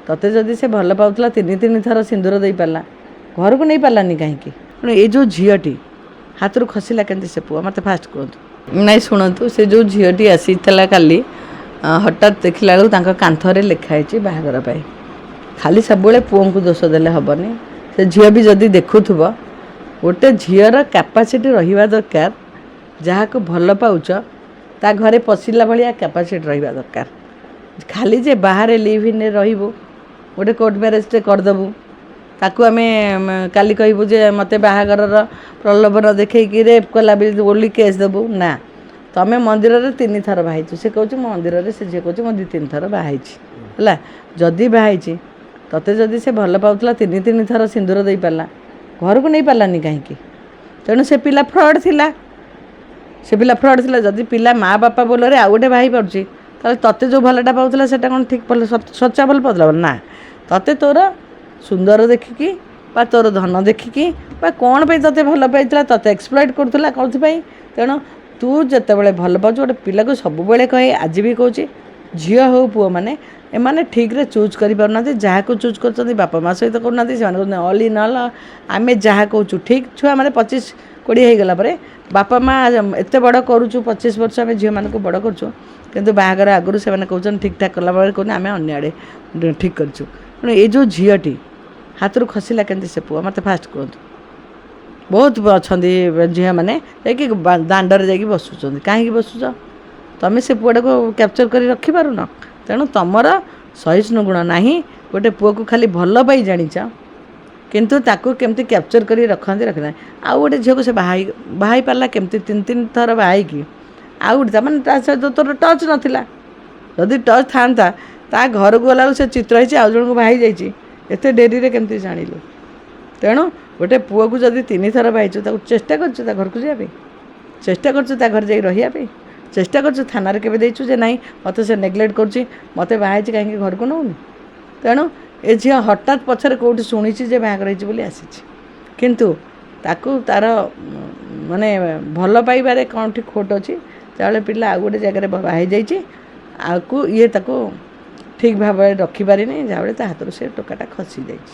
तोते जदि से भल पाला तीन तीन थर सिंदूर दे पारा घर को नहीं पारानी कहीं ये जो झीटी हाथ रू खसला के से पुआ मत फास्ट कहतु नहीं शुणु से जो झीटी आसी काली हठात देखला बेलू कांथरे लिखाई बाहागर खाली सब पुओं को दोष देले हेनी से झील भी जदि देखुव गोटे झीर कैपेसिटी रहा दरकार जहाँ को भल पाउच ता घरे पशिला भाया कैपेसिटी रहा दरकार खाली जे बाहर लिव इन रही गोटे कोर्ट मैरेज करदेबू ताकू आम काली कहबू जे मत बाहागर प्रलोभन देखी रेप कला बोली केस देबू ना तमें मंदिर में 3 थर बाहर से कहूँ मंदिर में से झी कहूँ मुझे 3 थर बाहर है जदि बाहर तोते जदि से भल पाला तीन तीन थर सिंदूर दे पारा घर को नहीं पारानी कहीं तेणु से पिला फ्रड थिला से पिला फ्रड थिला जदि पिला माँ बापा बोलरे आउ गोटे बाई पार्टी ताले तोते जो भलटा पाला से कौन ठीक सच्चा भल पाला ना तोते तोर सुंदर देखिकी बा तोर धन देखिकी बा कौन पे तोते भल पाई तोते एक्सप्लॉइट करूला कौन तेणु तू जिते भल पाच गोटे पिला को सब कहे आज भी कहूँ झील हो पुओ मैंने एमाने ठीक रे चूज कर पारना जहाँ को चूज कर बापा माँ सहित करना ऑल इन ऑल आम जहाँ कहूँ ठीक छुआ मैंने 25-20 हो गला बापा माँ एत बड़ करुचु 25 वर्ष आम झील मानक बड़ करूँ किंतु बाहागर आगुरी से कहते ठीक ठाक कला कहने आम अन्य ठीक करूँ ये जो झीटी हाथ रू खसला के से पुआ मत फास्ट कहतु बहुत अच्छा झील मैंने दांडर जा बसुँच कहीं बसुच तुम से पुआटा को कैप्चर कर रखिपारुन तेणु तुमर सहिष्णु गुण ना गोटे पुओ को खाली भल पाई जाच किंतु ताकू केमती कैप्चर कर रखती रखना आउ गोटे झील को से बाहाई पारा केमती 3 थर बाहाई आउ गोटे मैंने सहित तोर टच नाला जदि टच था ता घर को गला से चित्र होती आउ जन को बाहाई जाते डेरी केमती जाणिलु तेणु गोटे पुओ को जदि 3 थर बाहाई चेष्टा कर घर को जाए चेष्टा कर घर जा रही चेष्टा कर थाना के देचु जे नहीं मत से नेग्लेक्ट कर मत बाहर कहीं घर को नौनी तेणु ए झी हठात पछरे कौटी शुणी जे बाहागर होती आसी किंतु ताकू तार माने भल पाइबारे कौन ठीक खोट अच्छी चाहे पिला आ गोटे जगह बाहर जाइए ये ताको ठीक भाव रखिपारे जहाँ हाथ से टोकाटा खसी जाइए।